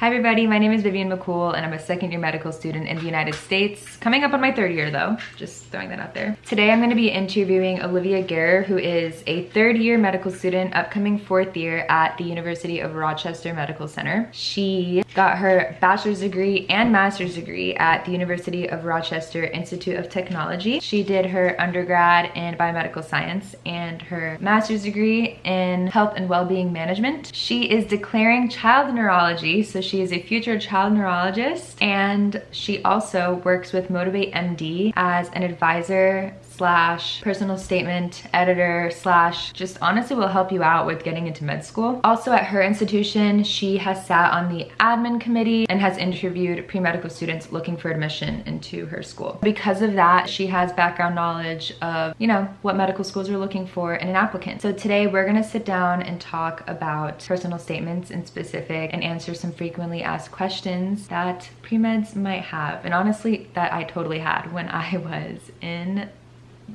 Hi everybody, my name is Vivian McCool and I'm a second year medical student in the United States. Coming up on my third year though, just throwing that out there. Today I'm going to be interviewing Olivia Guerra, who is a third year medical student, upcoming fourth year at the University of Rochester Medical Center. She got her bachelor's degree and master's degree at the University of Rochester Institute of Technology. She did her undergrad in biomedical science and her master's degree in health and well-being management. She is declaring child neurology, so she is a future child neurologist, and she also works with Motivate MD as an advisor slash personal statement editor slash just honestly will help you out with getting into med school. Also at her institution, she has sat on the admin committee and has interviewed pre-medical students looking for admission into her school. Because of that, she has background knowledge of, what medical schools are looking for in an applicant. So today we're gonna sit down and talk about personal statements in specific and answer some frequently asked questions that pre-meds might have. And honestly, that I totally had when I was in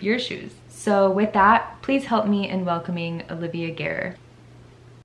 your shoes. So with that, please help me in welcoming Olivia Guerra.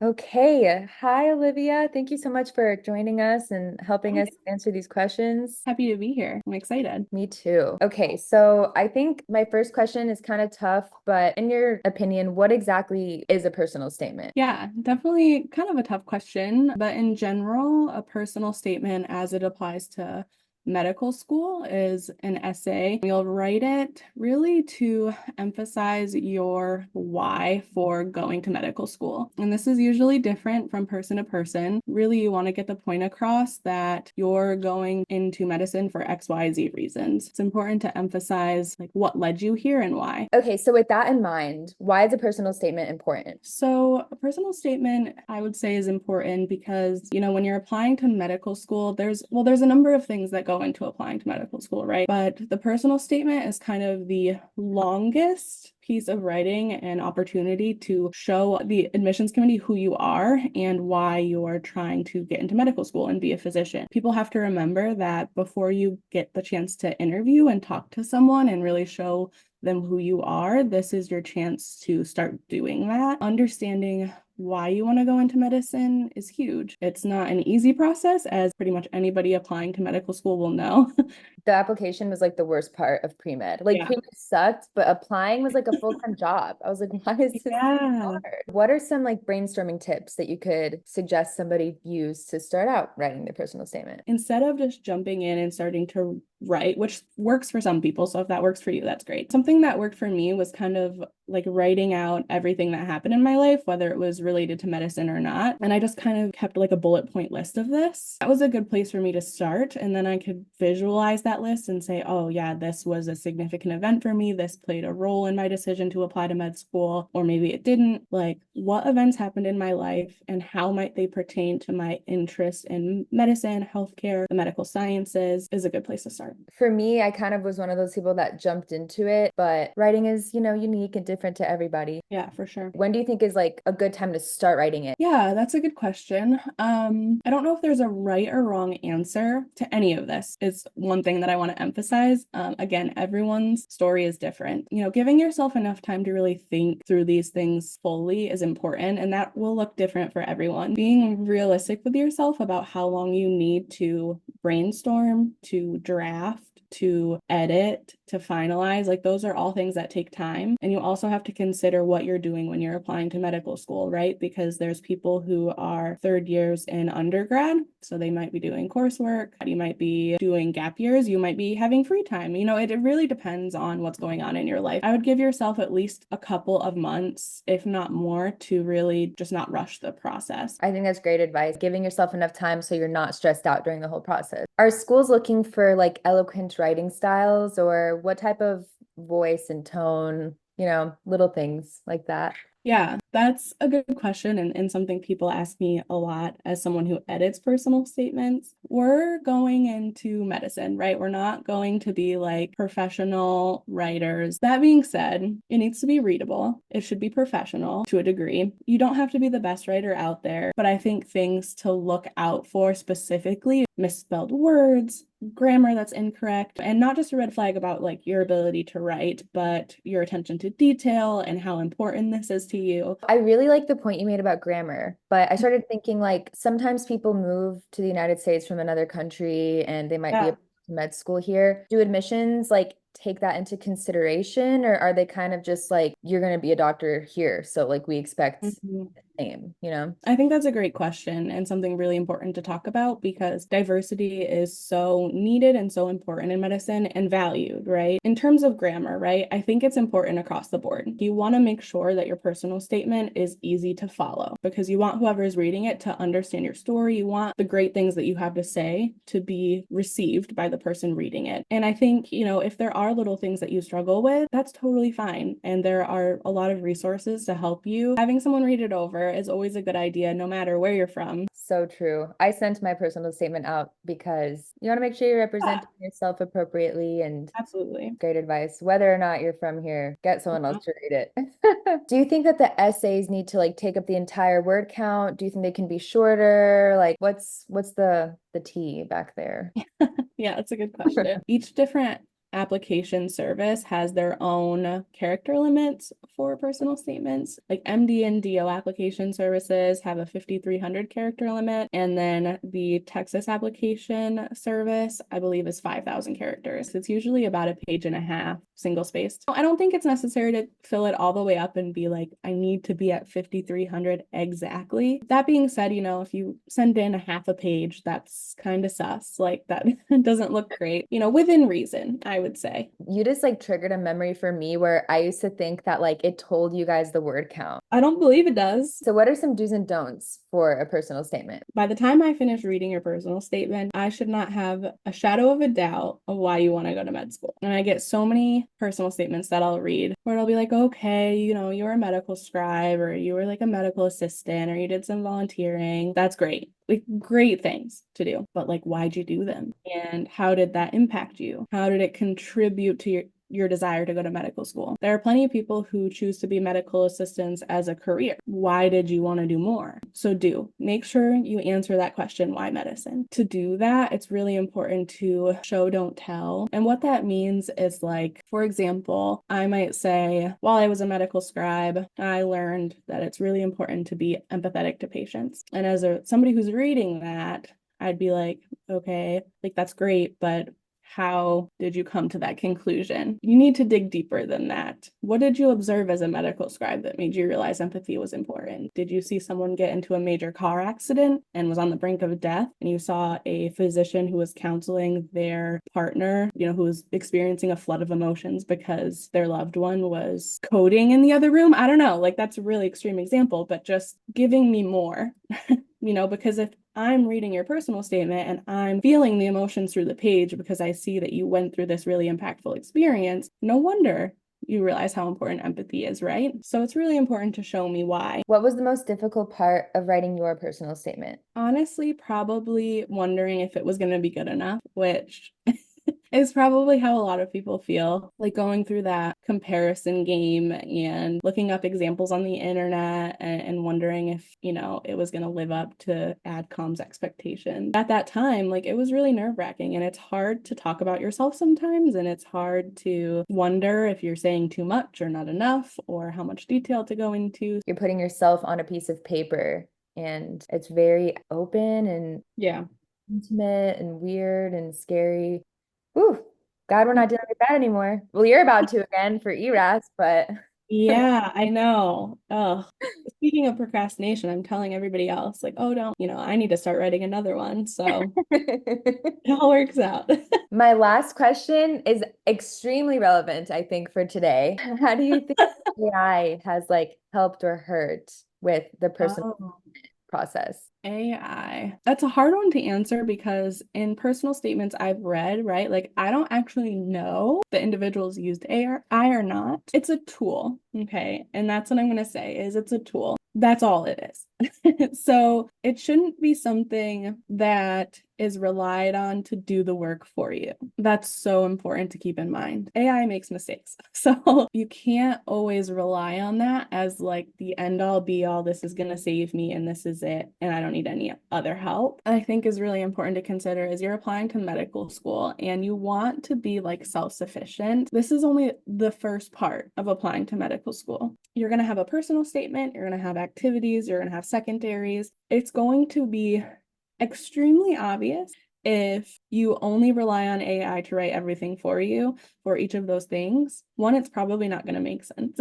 Okay. Hi, Olivia. Thank you so much for joining us and helping us answer these questions. Happy to be here. I'm excited. Me too. Okay, so I think my first question is kind of tough, but in your opinion, what exactly is a personal statement? Yeah, definitely kind of a tough question, but in general, a personal statement as it applies to medical school is an essay. You'll write it really to emphasize your why for going to medical school. And this is usually different from person to person. Really, you want to get the point across that you're going into medicine for XYZ reasons. It's important to emphasize what led you here and why. Okay, so with that in mind, why is a personal statement important? So a personal statement, I would say, is important because, when you're applying to medical school, there's a number of things that go into applying to medical school, right? But the personal statement is kind of the longest piece of writing and opportunity to show the admissions committee who you are and why you're trying to get into medical school and be a physician. People have to remember that before you get the chance to interview and talk to someone and really show them who you are, this is your chance to start doing that. Understanding why you want to go into medicine is huge. It's not an easy process, as pretty much anybody applying to medical school will know. The application was the worst part of pre-med. Pre-med sucked, but applying was a full-time job. I was like, why is this so hard? What are some brainstorming tips that you could suggest somebody use to start out writing their personal statement? Instead of just jumping in and starting to write, which works for some people, so if that works for you, that's great. Something that worked for me was kind of writing out everything that happened in my life, whether it was related to medicine or not. And I just kind of kept a bullet point list of this. That was a good place for me to start. And then I could visualize that list and say, oh yeah, this was a significant event for me. This played a role in my decision to apply to med school, or maybe it didn't. What events happened in my life and how might they pertain to my interest in medicine, healthcare, the medical sciences is a good place to start. For me, I kind of was one of those people that jumped into it, but writing is, unique and different to everybody. Yeah, for sure. When do you think is a good time to start writing it? Yeah, that's a good question. I don't know if there's a right or wrong answer to any of this. It's one thing that I want to emphasize. Again, everyone's story is different. Giving yourself enough time to really think through these things fully is important, and that will look different for everyone. Being realistic with yourself about how long you need to brainstorm, to draft, to edit, to finalize, those are all things that take time. And you also have to consider what you're doing when you're applying to medical school, right? Because there's people who are third years in undergrad, so they might be doing coursework, you might be doing gap years, you might be having free time. It really depends on what's going on in your life. I would give yourself at least a couple of months, if not more, to really just not rush the process. I think that's great advice, giving yourself enough time so you're not stressed out during the whole process. Are schools looking for eloquent writing styles, or what type of voice and tone, little things like that? Yeah, that's a good question and something people ask me a lot as someone who edits personal statements. We're going into medicine, right? We're not going to be professional writers. That being said, it needs to be readable. It should be professional to a degree. You don't have to be the best writer out there, but I think things to look out for specifically: misspelled words, grammar that's incorrect, and not just a red flag about your ability to write, but your attention to detail and how important this is to you. I really like the point you made about grammar, but I started thinking like sometimes people move to the United States from another country and they might be Yeah. a med school here. Do admissions like take that into consideration, or are they kind of just like you're going to be a doctor here, so like we expect Mhm. the same, you know? I think that's a great question and something really important to talk about because diversity is so needed and so important in medicine and valued, right? In terms of grammar, right? I think it's important across the board. You want to make sure that your personal statement is easy to follow because you want whoever is reading it to understand your story. You want the great things that you have to say to be received by the person reading it. And I think, if there are little things that you struggle with, that's totally fine. And there are a lot of resources to help you. Having someone read it over is always a good idea, no matter where you're from. So true. I sent my personal statement out because you want to make sure you're Yeah, representing yourself appropriately, and absolutely. great advice. Whether or not you're from here, get someone else Mhm. to read it. Do you think that the essays need to like take up the entire word count? Do you think they can be shorter? Like what's the tea back there? Yeah, that's a good question. Each different application service has their own character limits for personal statements. Like MD and DO application services have a 5,300 character limit, and then the Texas application service, I believe, is 5,000 characters. It's usually about a page and a half, single spaced. I don't think it's necessary to fill it all the way up and be like, I need to be at 5,300 exactly. That being said, if you send in a half a page, that's kind of sus. Like that doesn't look great, within reason, I would say. You just like triggered a memory for me where I used to think that like it told you guys the word count. I don't believe it does. So what are some do's and don'ts for a personal statement? By the time I finish reading your personal statement, I should not have a shadow of a doubt of why you want to go to med school. And I get so many personal statements that I'll read where it'll be like, okay, you're a medical scribe, or you were like a medical assistant, or you did some volunteering. That's great. Like great things to do. But like, why'd you do them? And how did that impact you? How did it contribute to your desire to go to medical school? There are plenty of people who choose to be medical assistants as a career. Why did you want to do more? So make sure you answer that question, why medicine? To do that, it's really important to show, don't tell. And what that means is like, for example, I might say, while I was a medical scribe, I learned that it's really important to be empathetic to patients. And as somebody who's reading that, I'd be like, okay, like that's great, but how did you come to that conclusion? You need to dig deeper than that. What did you observe as a medical scribe that made you realize empathy was important? Did you see someone get into a major car accident and was on the brink of death, and you saw a physician who was counseling their partner, who was experiencing a flood of emotions because their loved one was coding in the other room? I don't know, like that's a really extreme example, but just giving me more. Because if I'm reading your personal statement and I'm feeling the emotions through the page because I see that you went through this really impactful experience, no wonder you realize how important empathy is, right? So it's really important to show me why. What was the most difficult part of writing your personal statement? Honestly, probably wondering if it was going to be good enough, which is probably how a lot of people feel, like going through that comparison game and looking up examples on the internet and wondering if, it was going to live up to AdCom's expectations. At that time, like it was really nerve-wracking, and it's hard to talk about yourself sometimes, and it's hard to wonder if you're saying too much or not enough or how much detail to go into. You're putting yourself on a piece of paper and it's very open and Yeah. intimate and weird and scary. Ooh, God, we're not dealing with that anymore. Well, you're about to again for ERAS, but Yeah, I know. Oh, speaking of procrastination, I'm telling everybody else, like, oh, don't, I need to start writing another one. So it all works out. my last question is extremely relevant, I think, for today. How do you think AI has like helped or hurt with the personal Oh. process? AI. That's a hard one to answer because in personal statements I've read, right? Like I don't actually know the individuals used AI or not. It's a tool, okay? And that's what I'm going to say is it's a tool. That's all it is. So it shouldn't be something that is relied on to do the work for you. That's so important to keep in mind. AI makes mistakes. So you can't always rely on that as like the end all be all, this is going to save me and this is it. And I don't don't need any other help, I think is really important to consider is you're applying to medical school and you want to be like self-sufficient. This is only the first part of applying to medical school. You're going to have a personal statement, you're going to have activities, you're going to have secondaries. It's going to be extremely obvious if you only rely on AI to write everything for you for each of those things. One, it's probably not going to make sense.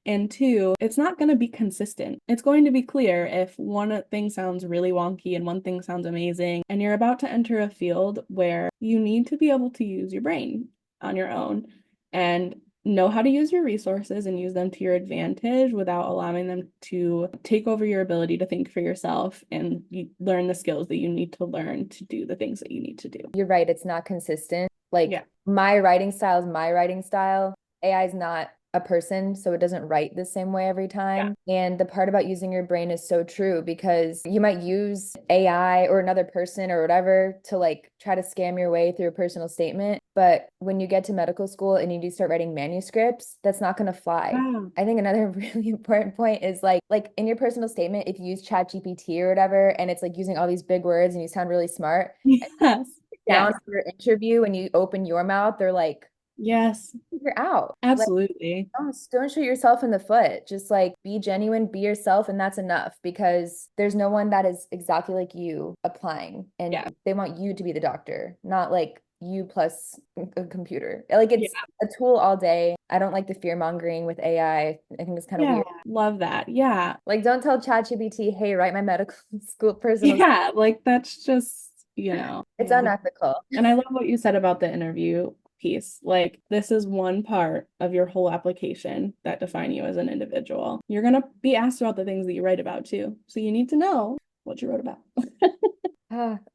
And two, it's not going to be consistent. It's going to be clear if one thing sounds really wonky and one thing sounds amazing, and you're about to enter a field where you need to be able to use your brain on your own and know how to use your resources and use them to your advantage without allowing them to take over your ability to think for yourself and you learn the skills that you need to learn to do the things that you need to do. You're right, it's not consistent. Like Yeah. my writing style is my writing style. AI is not a person, so it doesn't write the same way every time. And the part about using your brain is so true, because you might use AI or another person or whatever to like try to scam your way through a personal statement. But when you get to medical school and you do start writing manuscripts, that's not going to fly. I think another really important point is like in your personal statement, if you use ChatGPT or whatever, and it's like using all these big words and you sound really smart, Yes. down for your interview and you open your mouth, they're like, yes, you're out. absolutely. Like, don't shoot yourself in the foot. Just like be genuine, be yourself, and that's enough, because there's no one that is exactly like you applying, and they want you to be the doctor, not like you plus a computer. Like it's a tool all day. I don't like the fear mongering with AI. I think it's kind of weird. Love that. Yeah. Like don't tell ChatGPT, hey, write my medical school personal. Yeah, like that's just, it's unethical. And I love what you said about the interview piece. Like this is one part of your whole application that define you as an individual. You're going to be asked about the things that you write about too. So you need to know what you wrote about.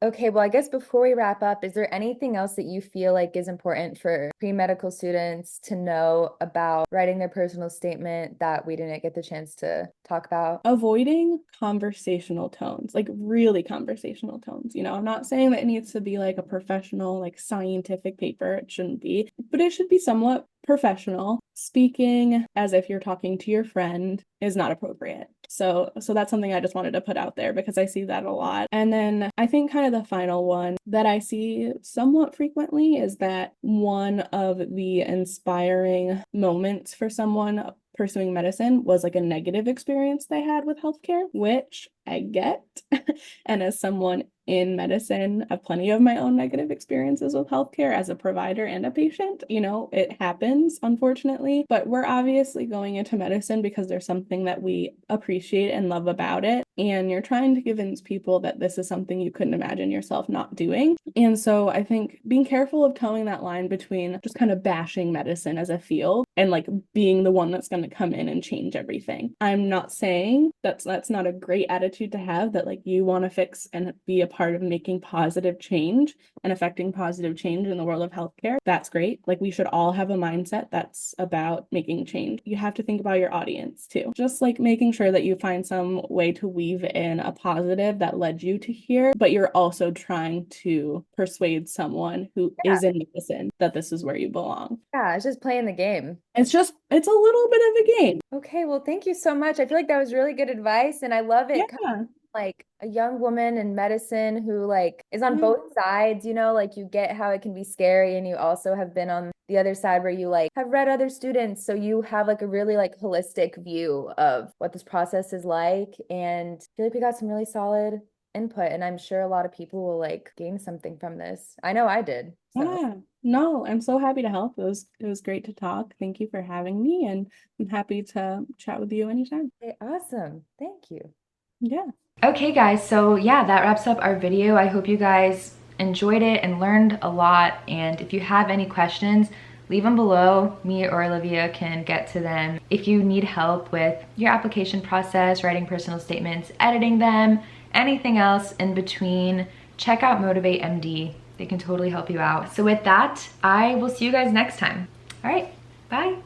Okay, well, I guess before we wrap up, is there anything else that you feel like is important for pre-medical students to know about writing their personal statement that we didn't get the chance to talk about? Avoiding conversational tones, like really conversational tones. I'm not saying that it needs to be like a professional, like scientific paper. It shouldn't be, but it should be somewhat professional. Speaking as if you're talking to your friend is not appropriate. So that's something I just wanted to put out there because I see that a lot. And then I think kind of the final one that I see somewhat frequently is that one of the inspiring moments for someone pursuing medicine was like a negative experience they had with healthcare, which I get. And as someone in medicine, I have plenty of my own negative experiences with healthcare as a provider and a patient. It happens, unfortunately, but we're obviously going into medicine because there's something that we appreciate and love about it. And you're trying to convince people that this is something you couldn't imagine yourself not doing. And so I think being careful of towing that line between just kind of bashing medicine as a field and like being the one that's going to come in and change everything. I'm not saying that's not a great attitude to have, that like you want to fix and be a part of making positive change and affecting positive change in the world of healthcare. That's great. Like we should all have a mindset that's about making change. You have to think about your audience too. Just like making sure that you find some way to weave in a positive that led you to here, but you're also trying to persuade someone who is in medicine that this is where you belong. Yeah, it's just playing the game. It's a little bit of a game. Okay, well, thank you so much. I feel like that was really good advice, and I love it. Yeah. Like a young woman in medicine who like is on both sides, like you get how it can be scary, and you also have been on the other side where you like have read other students, so you have like a really like holistic view of what this process is like. And I feel like we got some really solid input, and I'm sure a lot of people will like gain something from this. I know I did. So. Yeah. No, I'm so happy to help. It was great to talk. Thank you for having me, and I'm happy to chat with you anytime. Okay, awesome. Thank you. Yeah. Okay, guys, so yeah, that wraps up our video. I hope you guys enjoyed it and learned a lot. And if you have any questions, leave them below. Me or Olivia can get to them. If you need help with your application process, writing personal statements, editing them, anything else in between, check out Motivate MD. They can totally help you out. So with that, I will see you guys next time. All right, bye.